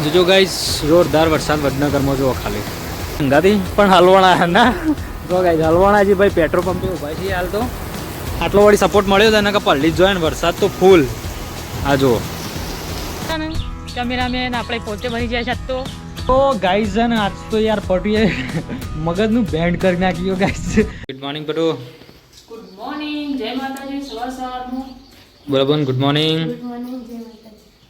જો ગાઈસ જોરદાર વરસાદ વડનગરમાં જો ખાલી ગંગાથી પણ હલવાણા ના જો ગાઈસ હલવાણાજી ભાઈ પેટ્રોલ પંપે ઉભા છે હાલ તો આટલો વળી સપોર્ટ મળ્યો તો એને કે પલ્લી જ જોઈએ ને વરસાદ તો ફૂલ આ જુઓ કેમેરામેન આપણે પોતે બની જાય છે તો ગાઈસ છે ને આજ તો યાર પટુએ મગજનું બેન્ડ કરી નાખ્યું ગાઈસ ગુડ મોર્નિંગ પટુ ગુડ મોર્નિંગ જય માતાજી સવારનું બરાબર ગુડ મોર્નિંગ ગુડ મોર્નિંગ જય માતાજી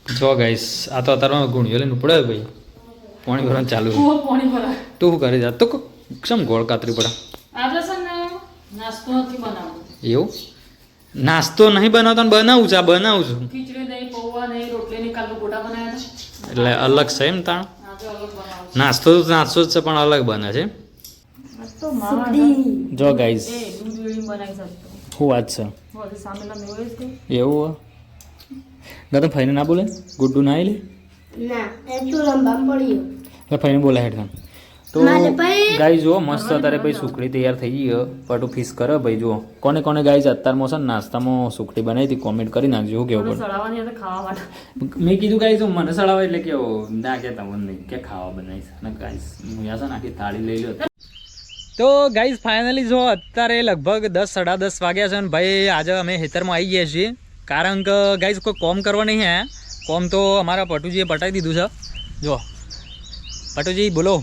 જો ગાઈસ આ તો અત્યારે ગુણ્યો લઈને ઉપડે ભાઈ પાણી ભરવાનું ચાલુ પાણી ભરા તું શું કરી જા તો કેમ ગોળ કાતરી પડે આજે છે ને નાસ્તો નથી બનાવવો એવું નાસ્તો નહીં બનાવતો ને બનાવું છું આ બનાવું છું ખીચડી નહીં પૌવા નહીં રોટલી નહીં કાલનું ગોટા બનાવ્યા એટલે અલગ છે એમ તાણ આજે અલગ બનાવું નાસ્તો તો નાસ્તો જ છે પણ અલગ બને છે તો માવા જો ગાઈસ એ દૂધ વેળી બનાવી શકતો શું વાત છે બોલ સામેલા મેળવે છે એવું ગતમ ફઈને ના બોલે ગુડ્ડુ ના આવી લે ના એ ચૂરંબામ પડ્યો એટલે ફઈને બોલે હેઠ તો ગાઈ જુઓ મસ્ત અત્યારે ભાઈ સુખડી તૈયાર થઈ ગઈ પટુ ફિશ કરે ભાઈ જુઓ કોને કોને ગાઈ અત્યારમાં છે ને નાસ્તામાં સુખડી બનાવી હતી કોમેન્ટ કરી નાખજો કેવું પડે સડાવવાની હતી ખાવા માટે મેં કીધું ગાઈસ મને સડાવે એટલે કેવું ના કે તમને નહીં કે ખાવા બનાવીશ અને ગાઈસ હું યાર આખી થાળી લઈ લો તો ગાઈસ ફાઇનલી જો અત્યારે લગભગ 10 10:30 વાગ્યા છે ને ભાઈ આજે અમે ખેતરમાં આવી ગયા છીએ કારણ કે ગાઈસ કોઈ કોમ કરવા નહીં હે કોમ તો અમારા પટુજીએ પટાવી દીધું છે જો પટુજી બોલો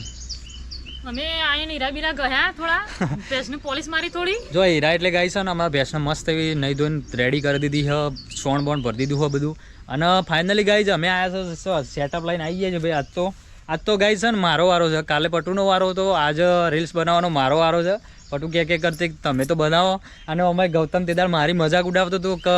અમે આઈને હીરા બીરા ગયા થોડા ભેંસની પોલીસ મારી થોડી જો હીરા એટલે ગાઈસ છે ને અમારા ભેંસને મસ્ત એવી નહીં ધોઈને રેડી કરી દીધી છે સોણ બોણ ભરી દીધું હોય બધું અને ફાઇનલી ગાઈસ અમે આવ્યા છે સેટઅપ લઈને આવી ગયા છે ભાઈ આજ તો ગાઈસ છે ને મારો વારો છે કાલે પટુનો વારો હતો આજે રીલ્સ બનાવવાનો મારો વારો છે પટુ કે કરતી તમે તો બનાવો અને અમે ગૌતમ તેદાર મારી મજાક ઉડાવતો હતો કે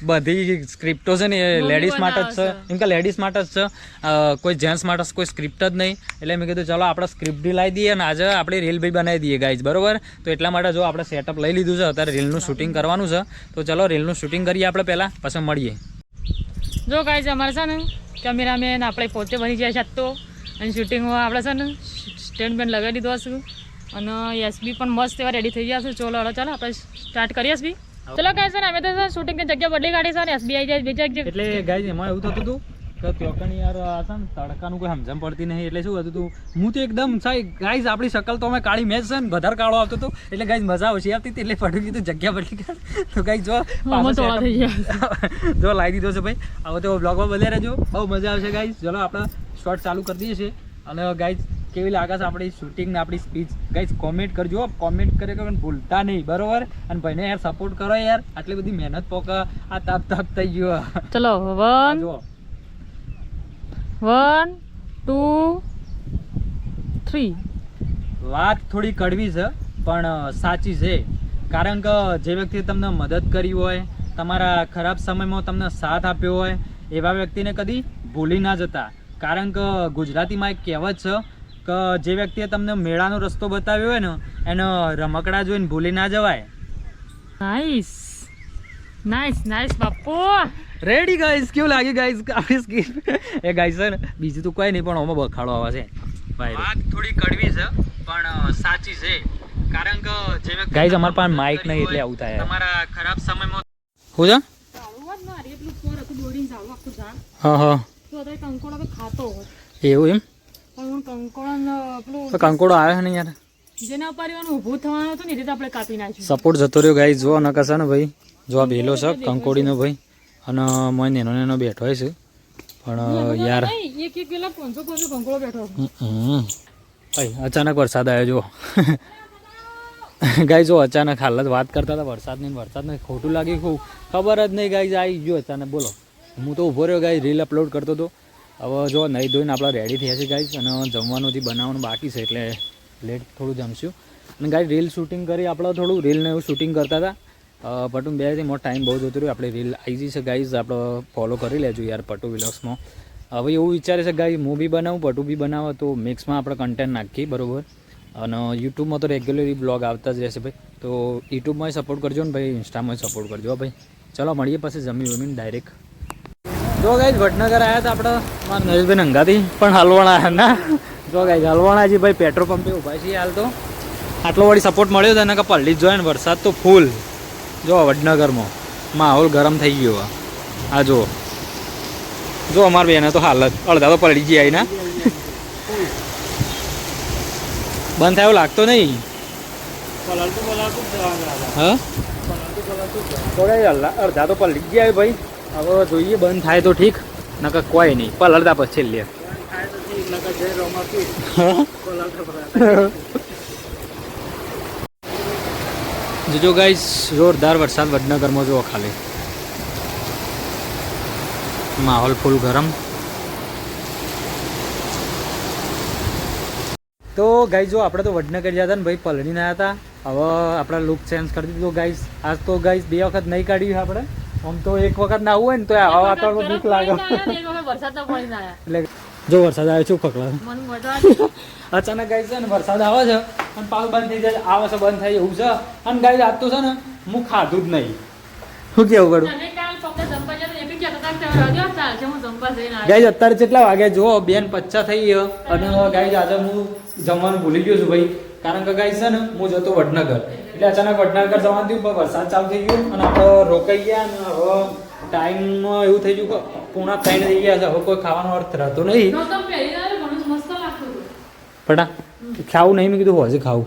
બધી સ્ક્રિપ્ટો છે ને એ લેડીઝ માટે જ છે એમ કે લેડીઝ માટે જ છે કોઈ જેન્ટ્સ માટે કોઈ સ્ક્રિપ્ટ જ નહીં એટલે મેં કીધું ચલો આપણે સ્ક્રિપ્ટ લાવી દઈએ અને આજે આપણે રીલ બી બનાવી દઈએ ગાઈઝ બરોબર તો એટલા માટે જો આપણે સેટઅપ લઈ લીધું છે અત્યારે રીલનું શૂટિંગ કરવાનું છે તો ચલો રીલનું શૂટિંગ કરીએ આપણે પહેલાં પછી મળીએ જો ગાઈઝ અમારે છે ને કેમેરામેન આપણે પોતે બની જાય છે તો અને શૂટિંગમાં આપણે છે ને સ્ટેન્ડ બેન્ડ લગાવી દીધો હશે અને એસબી પણ મસ્ત એવા રેડી થઈ ગયા છે ચાલો આપણે સ્ટાર્ટ કરીએ એસબી ચલો ગાઈઝ ને અમે તો શૂટિંગની જગ્યા બદલી કાઢી છે ને એસબી આવી જાય બીજા જગ્યા એટલે ગાઈઝ એમાં એવું થતું હતું કે ત્યોકણ યાર આ છે ને તડકાનું કોઈ સમજણ પડતી નહીં એટલે શું હતું હું તો એકદમ સાહેબ ગાઈઝ આપણી શકલ તો અમે કાળી મેચ છે ને વધારે કાળો આવતો હતો એટલે ગાઈઝ મજા ઓછી આવતી એટલે પડી ગયું જગ્યા બદલી કાઢ તો ગાઈઝ જો જો લાવી દીધો છે ભાઈ હવે તો બ્લોગમાં બધે રહેજો બહુ મજા આવશે ગાઈઝ ચલો આપણે શોર્ટ ચાલુ કરી દઈએ છીએ અને ગાઈઝ કેવી લાગે છે આપણી શૂટિંગ ને આપણી સ્પીચ ગાઈઝ કોમેન્ટ કરજો કોમેન્ટ કરે કે ભૂલતા નહીં બરોબર અને ભાઈને યાર સપોર્ટ કરો યાર આટલી બધી મહેનત પોક આ તાપ થઈ ગયો ચલો 1 2 3 વાત થોડી કડવી છે પણ સાચી છે કારણ કે જે વ્યક્તિએ તમને મદદ કરી હોય તમારા ખરાબ સમયમાં તમને સાથ આપ્યો હોય એવા વ્યક્તિને કદી ભૂલી ના જતા કારણ કે ગુજરાતીમાં એક કહેવત છે કે જે વ્યક્તિએ તમને મેળાનો રસ્તો બતાવ્યો હોય ને એનો રમકડા જોઈને ભૂલી ના જવાય નાઈસ બાપુ રેડી ગાઈસ કેવું લાગ્યું ગાઈસ આપણી સ્કીપ એ ગાઈસ છે ને બીજું તો કોઈ નહીં પણ આમાં બખાડો આવે છે ભાઈ વાત થોડી કડવી છે પણ સાચી છે કારણ કે જે વ્યક્તિ ગાઈસ અમાર પાસે માઈક નહીં એટલે આવું થાય તમારા ખરાબ સમયમાં હું છે હા એવું એમ કંકોડો આવ્યો ને યાર જેના પરિવાર ઊભું થવાનું હતું ને રીતે આપણે કાપી નાખ્યું સપોર્ટ જતો રહ્યો ગાઈસ જો નકશા ને ભાઈ જો આ બેલો છે કંકોડીનો ભાઈ અને મોય નેનો બેઠો છે પણ યાર એક પેલા 500 કંકોડો બેઠો ભાઈ અચાનક વરસાદ આવ્યો જો ગાઈ જો અચાનક હાલ જ વાત કરતા હતા વરસાદને ખોટું લાગ્યું ખૂબ ખબર જ નહીં ગાઈ આવી ગયો અચાનક બોલો હું તો ઊભો રહ્યો ગાઈ રીલ અપલોડ કરતો હતો હવે જો નહીં ધોઈને આપણે રેડી થયા છે ગાઈસ અને જમવાનું હજી બનાવવાનું બાકી છે એટલે લેટ થોડું જમશું અને ગાઈ રીલ શૂટિંગ કરી આપણે થોડું રીલને એવું શૂટિંગ કરતા હતા પટુ બે મોટો ટાઈમ બહુ જતો રહ્યો આપણે રીલ આવી જઈ છે ગાઈઝ આપણે ફોલો કરી લેજો યાર પટુ વિલોગ્સમાં હવે એવું વિચારે છે ગાઈ હું બી બનાવું પટુ બી બનાવે તો મિક્સમાં આપણે કન્ટેન્ટ નાખીએ બરાબર અને યુટ્યુબમાં તો રેગ્યુલરલી બ્લોગ આવતા જ રહેશે ભાઈ તો યુટ્યુબમાં સપોર્ટ કરજો ને ભાઈ ઇન્સ્ટામાં સપોર્ટ કરજો ભાઈ ચલો મળીએ પછી જમીને ડાયરેક્ટ જો ગાઈઝ વડનગર આવ્યા હતા આપણે મારા નરેશભાઈ અંગાથી પણ હલવાણા ના જો ગાઈઝ હલવાણાજી ભાઈ પેટ્રોલ પંપે ઊભા છીએ હાલ તો આટલો વળી સપોર્ટ મળ્યો હતો એને કે પલ્લી જ જોઈએ ને વરસાદ તો ફૂલ જો વડનગરમાં માહોલ ગરમ થઈ ગયો આ જુઓ જો અમાર બેને તો હાલત અડધા તો પલળી ગયા એના બંધ થયો લાગતો નહીં હા અડધા તો પલળી ગયા ભાઈ હવે જોઈએ બંધ થાય તો ઠીક નકર કોઈ નહીં પલળતા પછી લે જો ગાઈસ જોરદાર વરસાદ વડનગરમાં જો ખાલી માહોલ ફૂલ ગરમ તો ગાઈસ જો આપણે તો વડનગર ગયા હતા ને ભાઈ પલળીને આવ્યા હતા હવે આપણે લુક ચેન્જ કરી દીધું ગાઈસ આજ તો ગાઈસ 2 વખત નહીં કાઢ્યું આપણે આમ તો એક વખત ના આવું હોય ને તો આવા વાતાવરણ બીક લાગે એટલે જો વરસાદ આવે છે પકડા અચાનક ગાઈસ છે ને વરસાદ આવે છે અને પાવ બંધ થઈ જાય આવે છે બંધ થાય એવું છે અને ગાઈસ આજ તો છે ને હું ખાધું જ નહીં શું કેવું પડું ગાઈસ અત્યારે કેટલા વાગે જો 2:50 થઈ ગયો અને ગાઈસ આજે હું જમવાનું ભૂલી ગયો છું ભાઈ કારણ કે ગાઈસ છે ને હું જતો વડનગર એટલે અચાનક વડનગર જવાનું થયું પણ વરસાદ ચાલુ થઈ ગયો અને આપણે રોકાઈ ગયા અને હવે ટાઈમમાં એવું થઈ ગયું કે 2:30 થઈ ગયા છે હવે કોઈ ખાવાનો અર્થ રહેતો નહીં પટા ખાવું નહીં મેં કીધું હજી ખાવું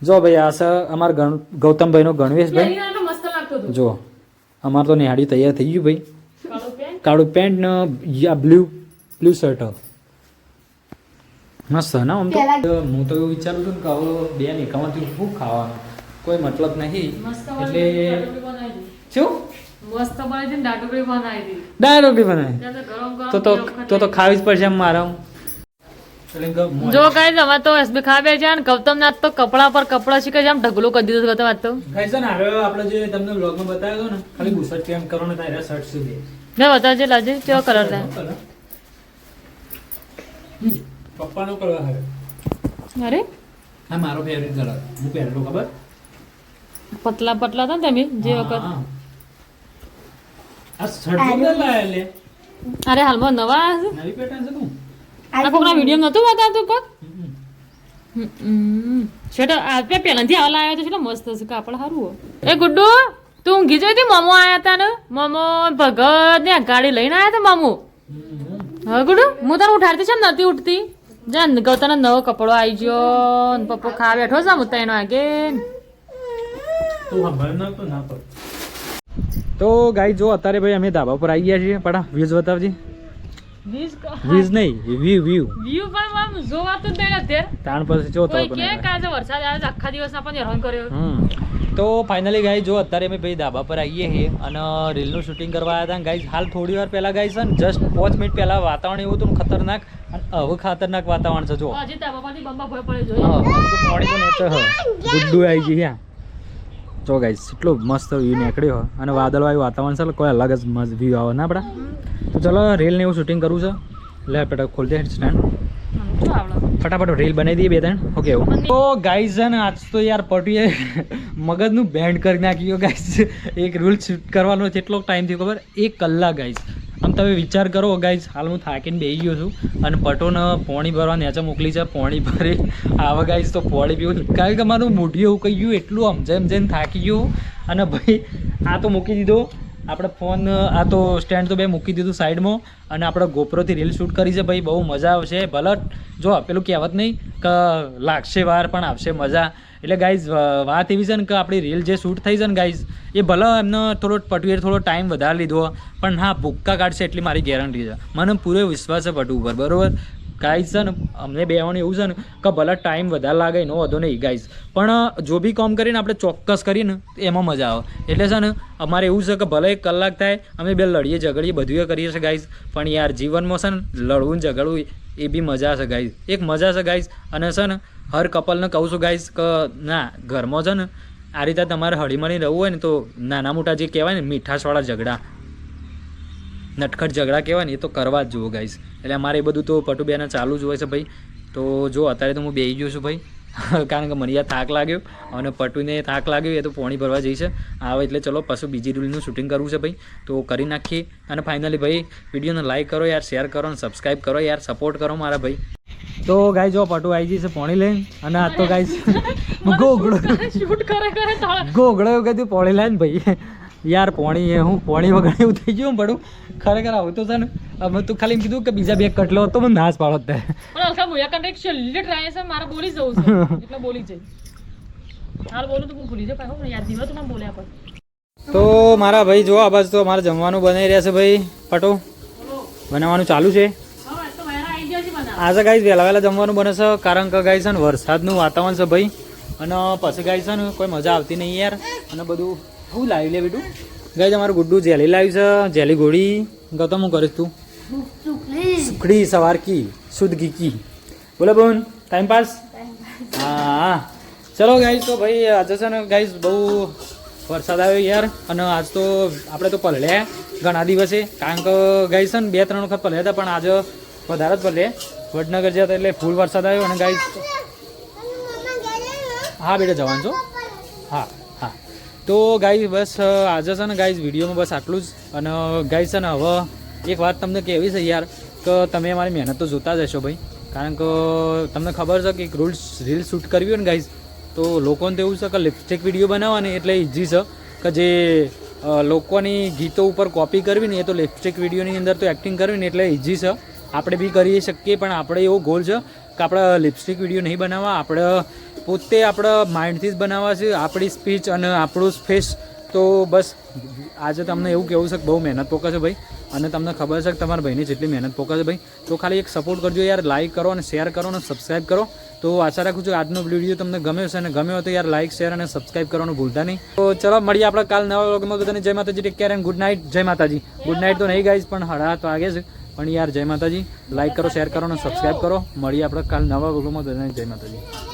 જો ભાઈ આ છે અમારા ગૌતમભાઈનો ગણવેશભાઈ જો અમારે તો નિહાળી તૈયાર થઈ ગયું ભાઈ કાળું પેન્ટ ને બ્લુ શર્ટ મસ્ત ના આમ તો હું તો એવું વિચારું છું કે હવે બેન એકામાંથી શું ખાવાનું કોઈ મતલબ નહીં એટલે શું દાળ રોટલી બનાવી તો ખાવી જ પડશે એમ મારા જો કઈ અમે તો એસબી ખાવે છે ને ગૌતમ નાથ તો કપડા પર કપડા શીખે છે આમ ઢગલો કરી દીધો ગૌતમ નાથ તો ગાઈસ ને હવે આપણે જે તમને વ્લોગમાં બતાવ્યો હતો ને ખાલી ગુસટ કેમ કરો ને તારા શર્ટ સુધી મે બતાવજે લાજે કેવો કલર છે પપ્પાનો કલર હે અરે આ મારો ફેવરિટ કલર હું પહેરલો ખબર પતલા પતલા હતા ને તમે જે વખત આ શર્ટ કોને લાયા લે અરે હાલમાં નવા આવ્યા નવી પેટર્ન છે તું છે આ કોકના વિડીયો નતું બતાવતું કોક છેટ આ પહેલાથી આવા લાવ્યા તો કેટલા મસ્ત છે કાપડ સારું એ ગુડ્ડુ તું ઊંઘી જોઈ હતી મોમો આયા હતા ને મોમો ભગત ને ગાડી લઈને આયા હતા મામુ હા ગુડ્ડુ હું તને ઉઠાડતી છે ને નથી ઉઠતી જાન ગૌતમ નવો કપડો આવી ગયો ને પપ્પો ખા બેઠો છે હું 3 વાગે તો ગાઈ જો અત્યારે ભાઈ અમે ધાબા પર આવી ગયા છીએ પડા વ્યૂઝ બતાવજી વ્યૂઝ નહીં વ્યૂ પણ આમ જોવાતું જ નહીં અત્યારે તાણ પછી જો કોઈ કે કાજે વરસાદ આવે આખા દિવસ આપણને હેરાન કર્યો તો ફાઇનલી ગાઈ જો અત્યારે અમે ભાઈ ધાબા પર આવીએ છીએ અને રીલનું શૂટિંગ કરવા આવ્યા હતા ગાઈઝ હાલ થોડી વાર પહેલા ગાઈઝ છે ને જસ્ટ 5 મિનિટ પહેલા વાતાવરણ એવું હતું ખતરનાક અને હવે ખતરનાક વાતાવરણ છે જો હજી ધાબા પરથી બંબા ભય પડે જોઈએ પાણી તો નેચર હ ગુડ્ડુ આવી ગઈ ત્યાં જો ગાઈઝ એટલો મસ્ત વ્યૂ નીકળ્યો અને વાદળવાળું વાતાવરણ છે કોઈ અલગ જ મસ્ત વ્યૂ આવે ને આપણા તો ચલો રીલ ને એવું શૂટિંગ કરવું છે લે પેટા ખોલ દે સ્ટેન્ડ ફટાફટ રીલ બનાવી દઈએ 2-3 ઓકે તો ગાઈઝ છે ને આજ તો યાર પટીએ મગજનું બેન્ડ કરી નાખ્યું ગાઈઝ એક રીલ શૂટ કરવાનો કેટલો ટાઈમ થયો ખબર 1 કલાક ગાઈઝ આમ તમે વિચાર કરો ગાઈઝ હાલ હું થાકીને બેસી ગયો છું અને પટોને પોણી ભરવા નેચે મોકલી છે પોણી ભરી આવા ગાઈઝ તો પોણી પીવું કારણ કે મારું મોઢું એવું કહી ગયું એટલું સમજાઈને થાકી ગયું અને ભાઈ આ તો મૂકી દીધો આપણે ફોન આ તો સ્ટેન્ડ તો બે મૂકી દીધું સાઈડમાં અને આપણે ગોપ્રોથી રીલ શૂટ કરી છે ભાઈ બહુ મજા આવશે ભલે જો પેલું કહેવત નહીં કે લાગશે વાર પણ આવશે મજા એટલે ગાઈઝ વાત એવી છે ને કે આપણી રીલ જે શૂટ થઈ છે ને ગાઈઝ એ ભલે એમને પટુએ થોડો ટાઈમ વધારે લીધો પણ હા ભૂક્કા કાઢશે એટલી મારી ગેરંટી છે મને પૂરો વિશ્વાસ છે પટુ ઉપર બરાબર ગાઈઝ છે ને અમને બેવાનું એવું છે ને કે ભલે ટાઈમ વધારે લાગે એનો વધો નહીં ગાઈઝ પણ જો બી કામ કરીને આપણે ચોક્કસ કરીને એમાં મજા આવે એટલે છે ને અમારે એવું છે કે ભલે 1 કલાક થાય અમે બે લડીએ ઝઘડીએ બધું કરીએ છીએ ગાઈઝ પણ યાર જીવનમાં છે ને લડવું ને ઝઘડવું એ બી મજા છે ગાઈઝ એક મજા છે ગાઈઝ અને છે ને હર કપલને કહું છું ગાઈઝ કે ના ઘરમાં છે ને આ રીતે તમારે હળીમળી રહેવું હોય ને તો નાના મોટા જે કહેવાય ને મીઠાશવાળા ઝઘડા નટખટ ઝઘડા કહેવાય ને એ તો કરવા જ જુઓ ગાઈઝ એટલે અમારે એ બધું તો પટુબેને ચાલુ જ હોય છે ભાઈ તો જો અત્યારે તો હું બેસી ગયો છું ભાઈ કારણ કે મને યાર થાક લાગ્યો અને પટુને થાક લાગ્યો એ તો પોણી ભરવા જઈશે આવે એટલે ચલો પાછું બીજી રીલનું શૂટિંગ કરવું છે ભાઈ તો કરી નાખીએ અને ફાઇનલી ભાઈ વિડીયોને લાઈક કરો યાર શેર કરો અને સબસ્ક્રાઈબ કરો યાર સપોર્ટ કરો મારા ભાઈ તો ગાઈ જો પટુ આવી જશે પોણી લઈને અને આ તો ગાઈ ગોગળો શૂટ કરે ગોગળો એવું કીધું પોણી લઈને ભાઈ યાર પોણી હું પોણી વગર એવું થઈ ગયું પડું ખરેખર આવું તો છે ને અમે તું ખાલી એમ કીધું કે બીજા બે કટલો તો મને નાશ પાડો તે પણ અલકા મુયા કંઈક છેલ્લી ટ્રાય છે મારે બોલી જવું છે એટલે બોલી જઈ હાલ બોલું તો હું ભૂલી જાઉં પાછું યાદ દીવા તો ના બોલ્યા પણ તો મારા ભાઈ જો આ બાજુ તો અમારે જમવાનું બનાવી રહ્યા છે ભાઈ પટો બનાવવાનું ચાલુ છે હવે તો મારા આવી ગયા છે બનાવ આજે ગાઈસ વહેલા વહેલા જમવાનું બને છે કારણ કે ગાઈસ છે ને વરસાદનું વાતાવરણ છે ભાઈ અને પછી ગાઈસ છે ને કોઈ મજા આવતી નહીં યાર અને બધું શું લાવી લે બેટું ગાઈસ અમારું ગુડ્ડું જેલી લાવ્યું છે જેલી ગોળી ગૌતમ હું કરીશ તું સુખડી સવાર કી શુદ્ધ ઘી કી બોલો બોન ટાઈમ પાસ હા ચલો ગાઈસ તો ભાઈ આજે છે ને ગાઈસ બહુ વરસાદ આવ્યો યાર અને આજ તો આપણે તો પલળ્યા ઘણા દિવસે કારણ કે ગાઈસ છે ને 2-3 વખત પલળ્યા હતા પણ આજે વધારે જ પલળ્યા વડનગર જ્યાં હતા એટલે ફૂલ વરસાદ આવ્યો અને ગાઈસ હા બેટા જવાનું છો હા હા તો ગાઈસ બસ આજે છે ને ગાઈસ વિડીયોમાં બસ આટલું જ અને ગાઈસ છે ને હવે એક વાત તમને કહેવી છે યાર કે તમે અમારી મહેનત તો જોતા જ હશો ભાઈ કારણ કે તમને ખબર છે કે એક રીલ શૂટ કરવી હોય ને ગાઈસ તો લોકોને તો એવું છે કે લિપસ્ટિક વિડીયો બનાવવાની એટલે ઇઝી છે કે જે લોકોની ગીતો ઉપર કોપી કરવી ને એ તો લિપસ્ટિક વિડીયોની અંદર તો એક્ટિંગ કરવી ને એટલે ઇઝી છે આપણે બી કરી શકીએ પણ આપણે એવો ગોલ છે કે આપણે લિપસ્ટિક વિડીયો નહીં બનાવવા આપણે પોતે આપણા માઇન્ડથી જ બનાવવા છે આપણી સ્પીચ અને આપણું ફેસ તો બસ આજે તમને એવું કહેવું છે કે બહુ મહેનત પોકે છે ભાઈ અને તમને ખબર છે કે તમારા ભાઈની જેટલી મહેનત પોકે છે ભાઈ તો ખાલી એક સપોર્ટ કરજો યાર લાઇક કરો અને શેર કરો અને સબસ્ક્રાઈબ કરો તો આશા રાખું છું આજનો વિડીયો તમને ગમ્યો છે અને ગમ્યો હોય તો યાર લાઇક શેર અને સબસ્ક્રાઈબ કરવાનું ભૂલતા નહીં તો ચલો મળીએ આપણે કાલ નવા વ્લોગમાં બધાને જય માતાજી take care and good night જય માતાજી ગુડ નાઇટ તો નહીં ગાઈઝ પણ 8:30 વાગે છે પણ યાર જય માતાજી લાઇક કરો શેર કરો અને સબસ્ક્રાઈબ કરો મળીએ આપણે કાલ નવા વ્લોગમાં બધાને જય માતાજી